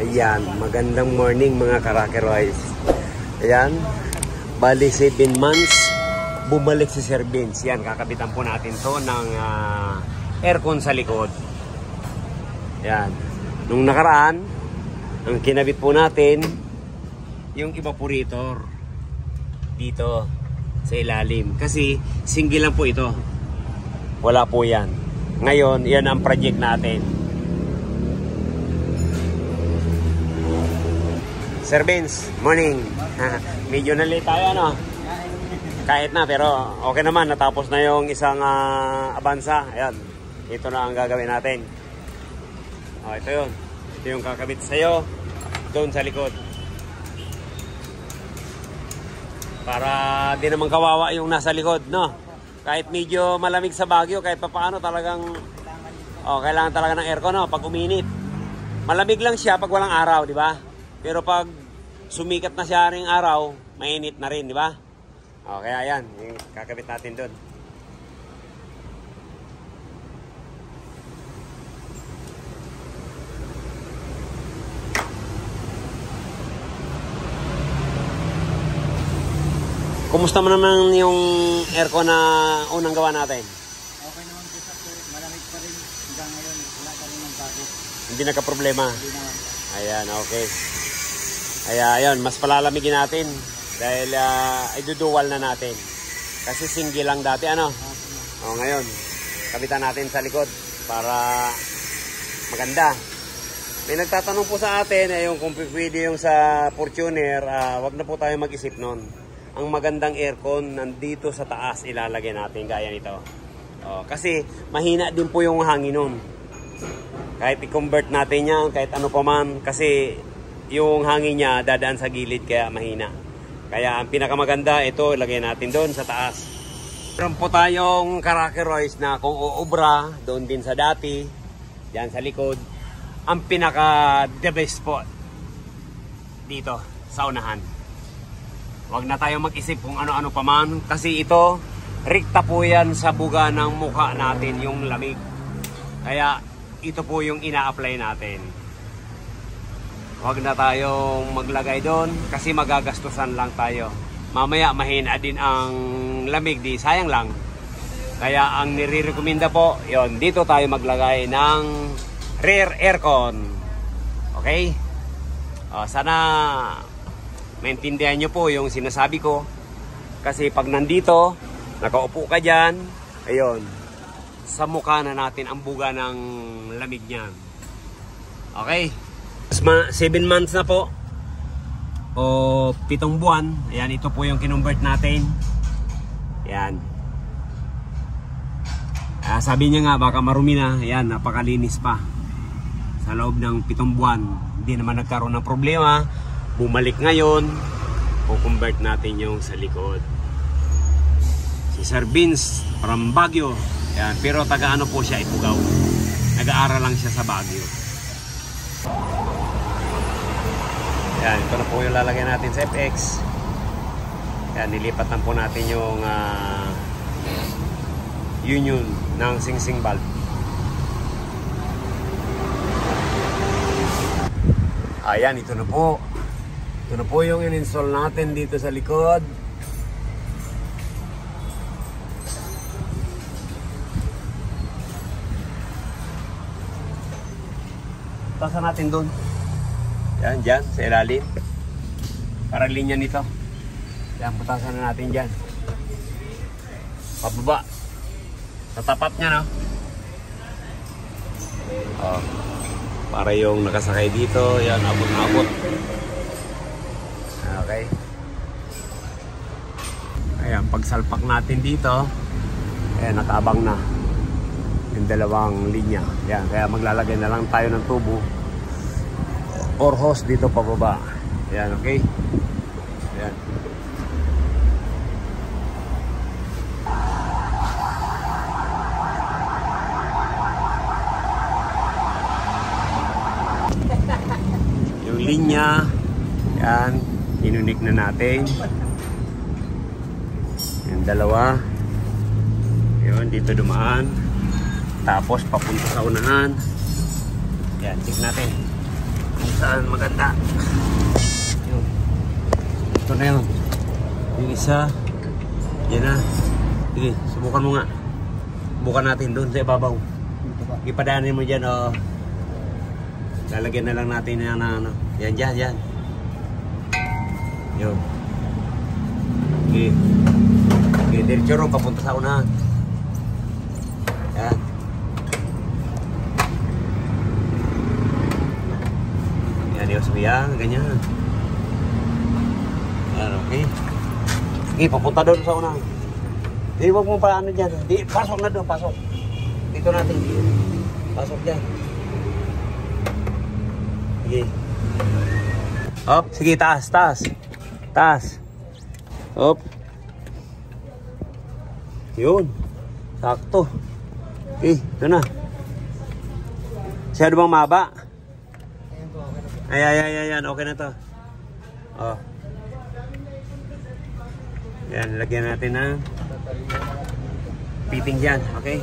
Ayan, magandang morning mga Karakeroys. Ayan, bali 7 months, bumalik si Sir Vince. Yan, kakabitan po natin to ng aircon sa likod. Ayan, nung nakaraan, ang kinabit po natin, yung evaporator dito sa ilalim. Kasi single lang po ito. Wala po yan. Ngayon, yan ang project natin. Sir Vince, morning. Medyo na late tayo, ano? Kahit na, pero okay naman. Natapos na yung isang Avanza. Ayan, ito na ang gagawin natin. Ito yun. Ito yung kakabit sa'yo doon sa likod. Para di naman kawawa yung nasa likod, no? Kahit medyo malamig sa Baguio, kahit papaano talagang kailangan talaga ng aircon, no? Pag uminit. Malamig lang siya pag walang araw, di ba? Pero pag sumikat na siya ring araw, mainit na rin, di ba? Kaya yan, yung kakabit natin doon. Kumusta mo naman yung aircon na unang gawa natin? Okay naman po sa sir. Malamig pa rin. Hanggang ngayon, wala pa rin ng bago. Hindi nagka-problema? Hindi naman. Ayan, okay. Kaya ayun, mas palalamigin natin. Dahil iduduwal na natin. Kasi single lang dati, ano? Ngayon, kabitan natin sa likod para maganda. May nagtatanong po sa atin, yung kung pwede yung sa Fortuner, wag na po tayo mag-isip nun. Ang magandang aircon nandito sa taas ilalagay natin gaya nito. Kasi mahina din po yung hangin nun. Kahit i-convert natin yan, kahit ano pa man, kasi yung hangin niya dadaan sa gilid kaya mahina. Kaya ang pinakamaganda ito ilagay natin doon sa taas. Meron po tayong Karakeroys na kung uubra doon din sa dati, diyan sa likod. Ang pinaka the best spot dito sa unahan. Huwag na tayong mag-isip kung ano-ano pa man. Kasi ito, rikta po yan sa buga ng mukha natin, yung lamig. Kaya ito po yung ina-apply natin. Huwag na tayong maglagay doon kasi magagastusan lang tayo. Mamaya mahina din ang lamig, di sayang lang. Kaya ang nire-recommenda po, yon dito tayo maglagay ng rear aircon. Okay? Sana maintindihan nyo po yung sinasabi ko. Kasi pag nandito, nakaupo ka dyan, ayun, sa mukha na natin ang buga ng lamig niyan. Okay? 7 months na po. O 7 buwan. Ayan, ito po yung kinumbert natin. Ayan. Sabi niya nga, baka marumi na. Ayan, napakalinis pa. Sa loob ng 7 buwan. Hindi naman nagkaroon ng problema. Bumalik ngayon, kukumbert natin yung sa likod. Si Sir Vince from Baguio. Yan, pero taga ano po siya, Ifugao. Nag-aaral lang siya sa Baguio. Yan, ito na po yung lalagay natin sa FX. Yan, nilipat lang po natin yung union ng sing-sing valve. Ayan, ito na po. Ito na po yung in-install natin dito sa likod. Tasan natin doon. Yan, dyan, sa ilalim. Para linya nito. Yan, putasan na natin dyan. Pababa. Sa tapat niya, no? Para yung nakasakay dito, yan, abot-abot. Okay. Ayan, pagsalpak natin dito, ayan, nakaabang na yung dalawang linya. Ayan, kaya maglalagay na lang tayo ng tubo or hose dito pababa. Ayan, okay. Ayan. Yung linya, ayan, inunik na natin. Yung dalawa. Yun, dito dumaan. Tapos papunta sa unahan. Yan, check natin kung saan maganda. Yun. Ito na yun. Yung isa. Yan na. Sige, subukan mo nga. Subukan natin doon sa ibabaw. Ipadaanin mo dyan, o. Lalagyan na lang natin yan na ano. Yan, dyan, yan. Yun. Okay. Okay, diretso ron, papunta sa unahan. Yan. Yan, yun. So, yan, ganyan. Yan, okay. Okay, papunta doon sa unahan. Hindi, huwag mo pa ano dyan. Di, pasok na doon, pasok. Dito natin. Pasok dyan. Sige. Up, sige, taas, taas. Taas. Up. Yun. Sakto. Okay, ito na. Masyado bang maba? Ayan. Okay na to. Oh. Yan, lagyan natin ng fitting dyan. Okay?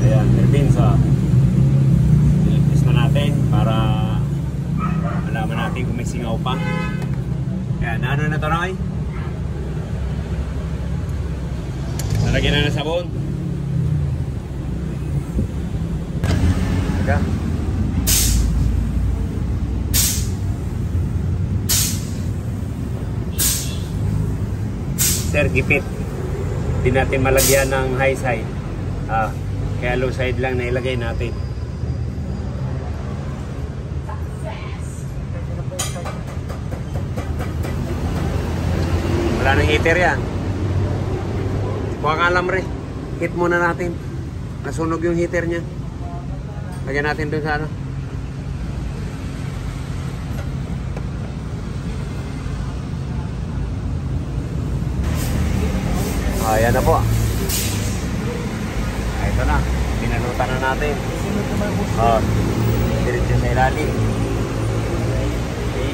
Ayan, turbines, oh. Ilipis na natin para malaman natin kung may singaw pa. Ayan, ano na to, Roy? Nalagyan na ng sabon. Teka. Sir, gipit. Hindi natin malagyan ng high side. Kaya low side lang na ilagay natin. Wala nang heater yan. Huwag kang alam rin. Hit muna natin. Nasunog yung heater niya. Lagyan natin dun sa ano. Ayan na po. Ito na. Pinanutan na natin. Diretso sa ilalim. Okay.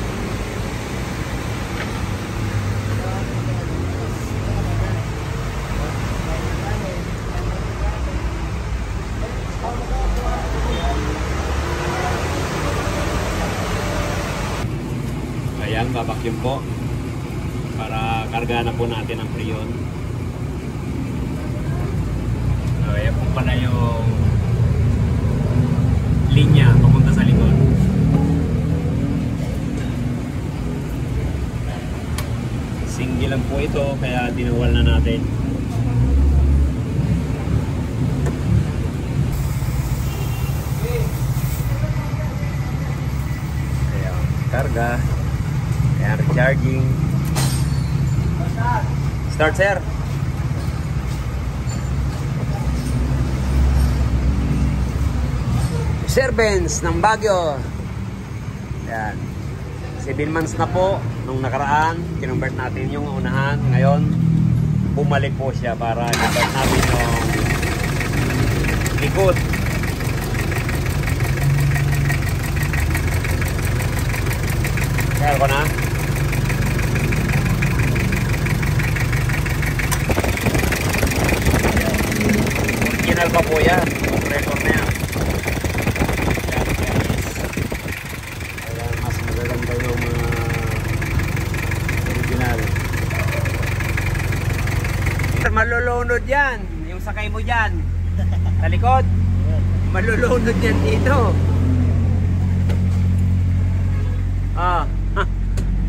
Ayan, babakyum po. Para karga na po natin ang freon. Ayan po pala yung linya papunta sa likod. Single lang po ito kaya dinuwal na natin. Ayan, karga. Ayan, recharging. Start, sir. Sir Benz ng Baguio. Yan. 7 months na po nung nakaraan. Kinonvert natin yung unahan. Ngayon, bumalik po siya para i-start natin yung likod. Kaya ko na. Original pa po yan. Operator na yan. Malulunod yan, yung sakay mo dyan sa likod, malulunod yan dito.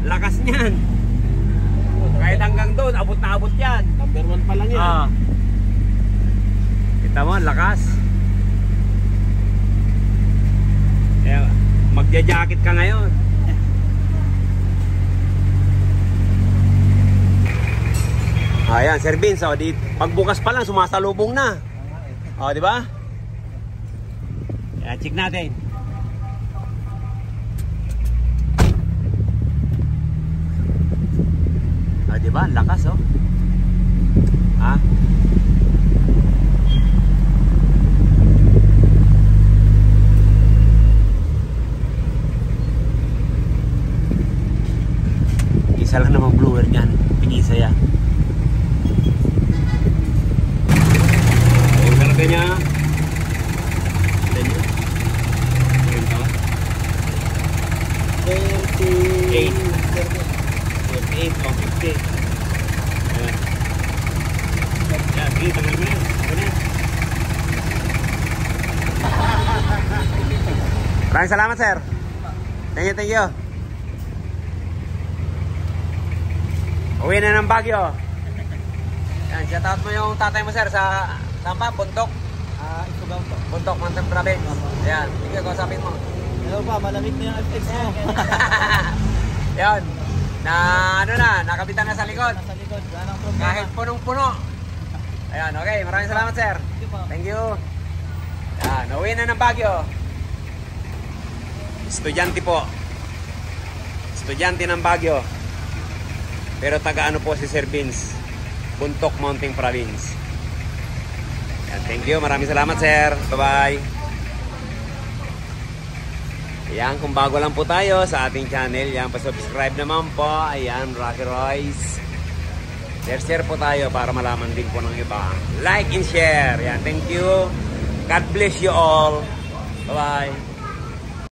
Lakas niyan kahit hanggang doon, abot na abot yan. Number 1 pa lang yan. Kita mo, lakas. Magja-jacket ka ngayon. Ayan, Sir Vince, pagbukas pa lang sumasalubong na. Di ba? Ayan, check natin. Di ba? Lakas, oh. Isa lang namang blower niyan, pinisa yan. Yung karga niya, Maraming salamat, sir. Thank you. Uwi na ng Baguio. Yan, shoutout mo yung tatay mo, sir, sa Tampa, Buntok. Isugaw to. Buntok, Mountain Province. Ayan, sige, kausapin mo. Hello pa, malamig na yung FX mo. Yan, nakabitan na sa likod. Nasa likod, wala nang problema. Kahit punong-puno. Ayan, okay, maraming salamat, sir. Thank you po. Thank you. Yan, uwi na ng Baguio. Estudyante po. Estudyante ng Baguio. Pero taga-ano po si Sir Vince? Buntok, Mountain Province. Yan, thank you. Maraming salamat, sir. Bye-bye. Ayan, kung bago lang po tayo sa ating channel, yan, pa-subscribe naman po. Ayan, Rocky Royce. Share po tayo para malaman din po ng iba. Like and share. Yan, thank you. God bless you all. Bye-bye.